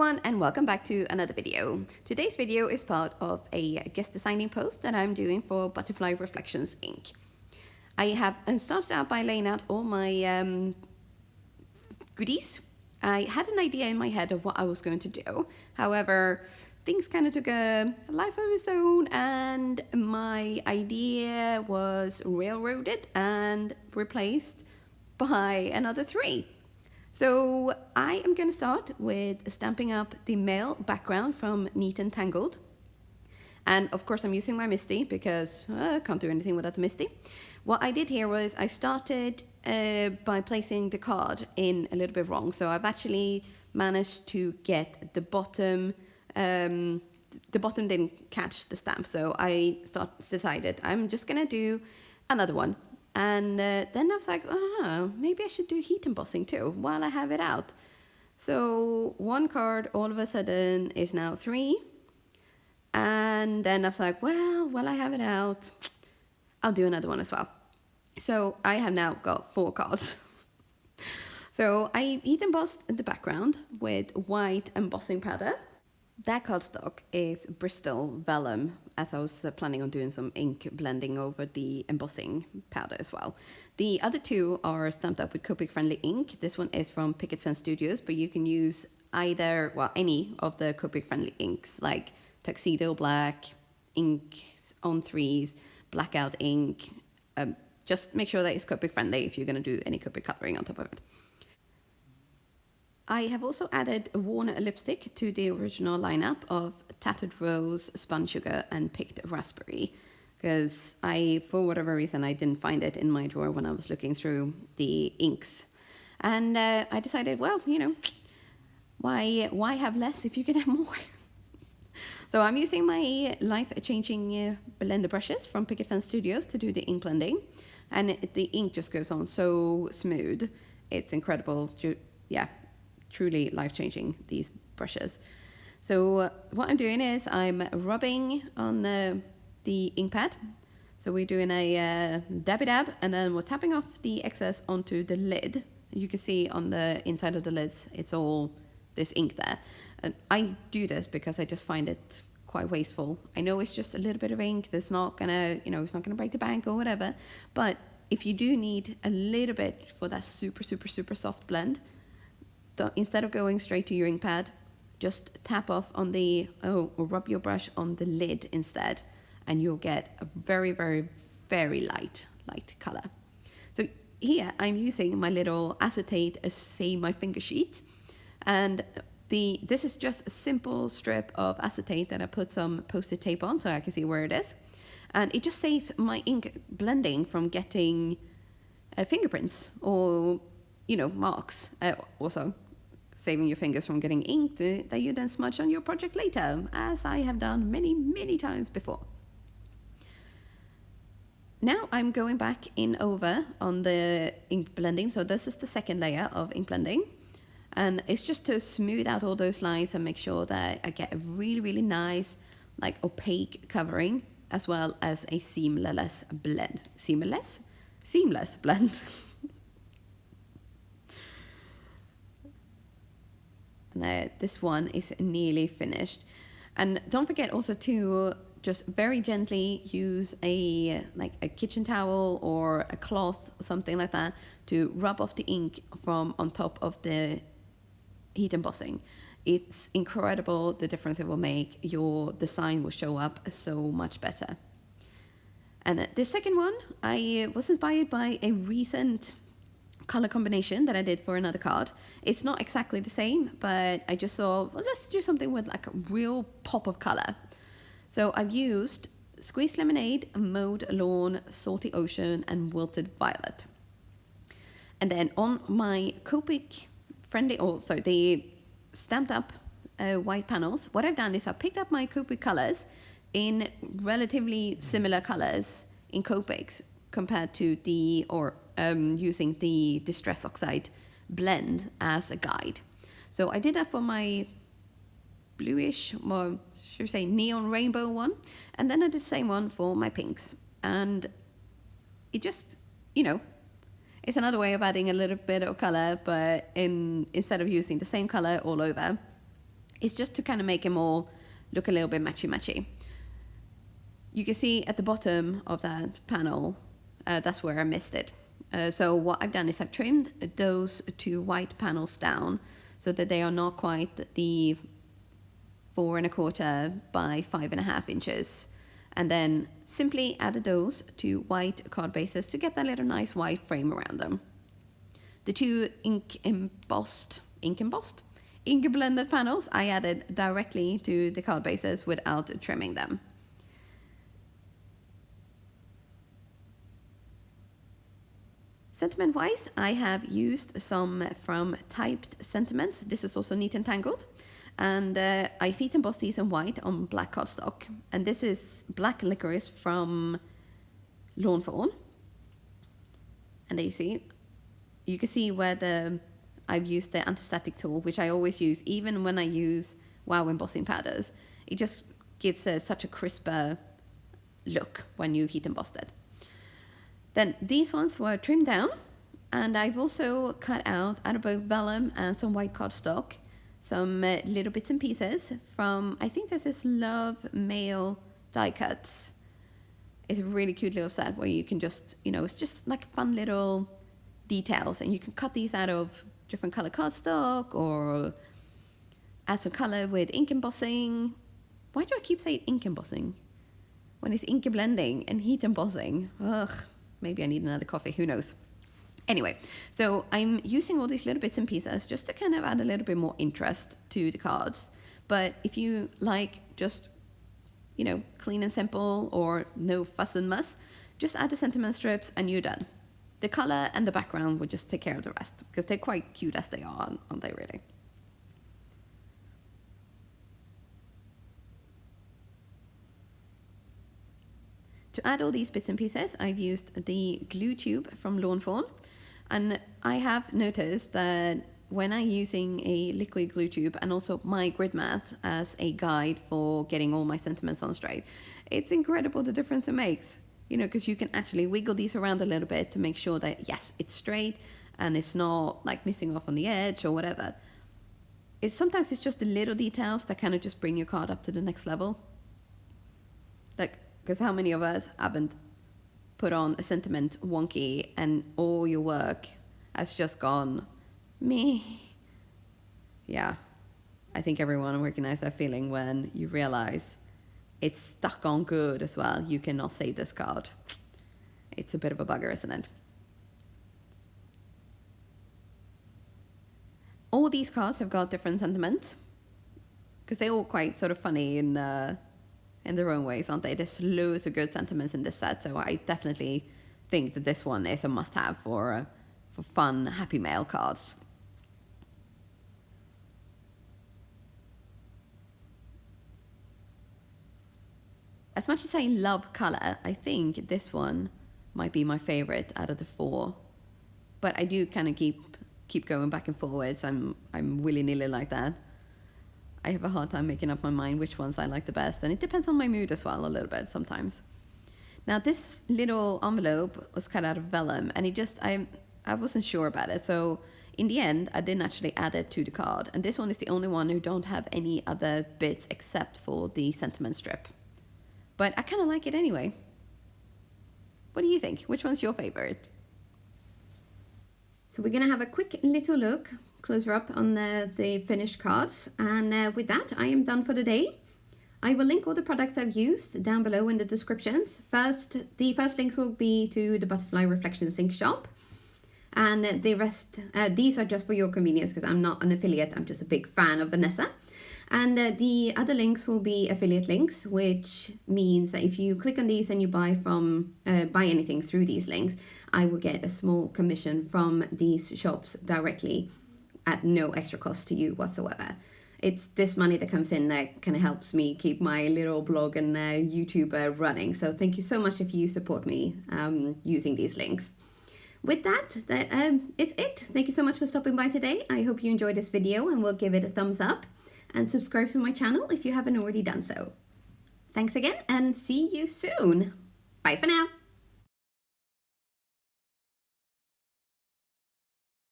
everyone, and welcome back to another video. Today's video is part of a guest designing post that I'm doing for Butterfly Reflections Inc. I have started out by laying out all my goodies. I had an idea in my head of what I was going to do. However, things kind of took a life of its own, and my idea was railroaded and replaced by another three. So I am going to start with stamping up the male background from Neat and Tangled. And of course I'm using my MISTI because I can't do anything without the MISTI. What I did here was I started by placing the card in a little bit wrong. So I've actually managed to get the bottom didn't catch the stamp. So I decided I'm just going to do another one. And then I was like, maybe I should do heat embossing too while I have it out. So one card all of a sudden is now 3. And then I was like, well, while I have it out, I'll do another one as well. So I have now got 4 cards. So I heat embossed the background with white embossing powder. That cardstock is Bristol Vellum, as I was planning on doing some ink blending over the embossing powder as well. The other 2 are stamped up with Copic friendly ink. This one is from Picket Fence Studios, but you can use either, well, any of the Copic friendly inks like Tuxedo Black, ink on 3s, blackout ink. Just make sure that it's Copic friendly if you're going to do any Copic coloring on top of it. I have also added a worn lipstick to the original lineup of Tattered Rose, Spun Sugar, and Picked Raspberry, because for whatever reason, I didn't find it in my drawer when I was looking through the inks. And I decided, well, why have less if you can have more? So I'm using my life-changing blender brushes from Picket Fence Studios to do the ink blending. And the ink just goes on so smooth. It's incredible. Truly life-changing, these brushes. So what I'm doing is I'm rubbing on the ink pad. So we're doing a dabby dab, and then we're tapping off the excess onto the lid. You can see on the inside of the lids, it's all this ink there. And I do this because I just find it quite wasteful. I know it's just a little bit of ink that's not gonna, it's not gonna break the bank or whatever. But if you do need a little bit for that super, super, super soft blend, instead of going straight to your ink pad, just tap off on or rub your brush on the lid instead, and you'll get a very, very, very light color. So here I'm using my little acetate as my finger sheet, and this is just a simple strip of acetate that I put some Post-it tape on so I can see where it is, and it just saves my ink blending from getting fingerprints or marks. Also saving your fingers from getting inked that you then smudge on your project later, as I have done many, many times before. Now I'm going back in over on the ink blending. So this is the second layer of ink blending. And it's just to smooth out all those lines and make sure that I get a really, really nice, opaque covering, as well as a seamless blend. Seamless blend. And this one is nearly finished. And don't forget also to just very gently use a kitchen towel or a cloth or something like that to rub off the ink from on top of the heat embossing. It's incredible the difference it will make. Your design will show up so much better. And the second one, I was inspired by a recent color combination that I did for another card. It's not exactly the same, but I just thought, well, let's do something with a real pop of color. So I've used Squeezed Lemonade, Mowed Lawn, Salty Ocean, and Wilted Violet. And then on my Copic friendly, the stamped up white panels, what I've done is I picked up my Copic colors in relatively similar colors in Copics compared to using the Distress Oxide blend as a guide. So I did that for my bluish, or should we say neon rainbow one, and then I did the same one for my pinks. And it just, it's another way of adding a little bit of color, but instead of using the same color all over, It's just to kind of make them all look a little bit matchy-matchy. You can see at the bottom of that panel, that's where I missed it. So what I've done is I've trimmed those 2 white panels down so that they are not quite the 4 1/4 by 5.5 inches. And then simply added those 2 white card bases to get that little nice white frame around them. The 2 ink blended panels I added directly to the card bases without trimming them. Sentiment wise, I have used some from Typed Sentiments. This is also Neat and Tangled. And I've heat embossed these in white on black cardstock. And this is Black Licorice from Fawn. And there you can see where I've used the anti-static tool, which I always use, even when I use WOW embossing powders. It just gives such a crisper look when you heat embossed it. Then these ones were trimmed down, and I've also cut out of both vellum and some white cardstock, some little bits and pieces from, I think this is Love Mail die cuts. It's a really cute little set where you can just, it's just like fun little details, and you can cut these out of different color cardstock or add some color with ink embossing. Why do I keep saying ink embossing when it's ink blending and heat embossing? Ugh. Maybe I need another coffee, who knows. Anyway, so I'm using all these little bits and pieces just to kind of add a little bit more interest to the cards. But if you like just, clean and simple or no fuss and muss, just add the sentiment strips and you're done. The color and the background will just take care of the rest because they're quite cute as they are, aren't they really? To add all these bits and pieces, I've used the glue tube from Fawn, and I have noticed that when I'm using a liquid glue tube and also my grid mat as a guide for getting all my sentiments on straight, it's incredible the difference it makes, because you can actually wiggle these around a little bit to make sure that, yes, it's straight and it's not like missing off on the edge or whatever. Sometimes it's just the little details that kind of just bring your card up to the next level. Because how many of us haven't put on a sentiment wonky and all your work has just gone meh? Yeah, I think everyone recognizes that feeling when you realize it's stuck on good as well. You cannot save this card. It's a bit of a bugger, isn't it? All these cards have got different sentiments because they're all quite sort of funny in their own ways, aren't they? There's loads of good sentiments in this set, so I definitely think that this one is a must-have for fun, happy mail cards. As much as I love color, I think this one might be my favorite out of the 4. But I do kind of keep going back and forwards. I'm willy-nilly like that. I have a hard time making up my mind which ones I like the best, and it depends on my mood as well a little bit sometimes. Now this little envelope was cut out of vellum, and I wasn't sure about it, so in the end I didn't actually add it to the card, and this one is the only one who don't have any other bits except for the sentiment strip. But I kind of like it anyway. What do you think? Which one's your favorite? So we're gonna have a quick little look closer up on the finished cards, and with that I am done for the day. I will link all the products I've used down below in the descriptions. The first links will be to the Butterfly Reflections ink shop, and the rest, these are just for your convenience because I'm not an affiliate, I'm just a big fan of Vanessa. And the other links will be affiliate links, which means that if you click on these and you buy anything through these links, I will get a small commission from these shops directly at no extra cost to you whatsoever. It's this money that comes in that kind of helps me keep my little blog and YouTube running. So thank you so much if you support me using these links. With that, it's it. Thank you so much for stopping by today. I hope you enjoyed this video and will give it a thumbs up. And subscribe to my channel if you haven't already done so. Thanks again and see you soon. Bye for now.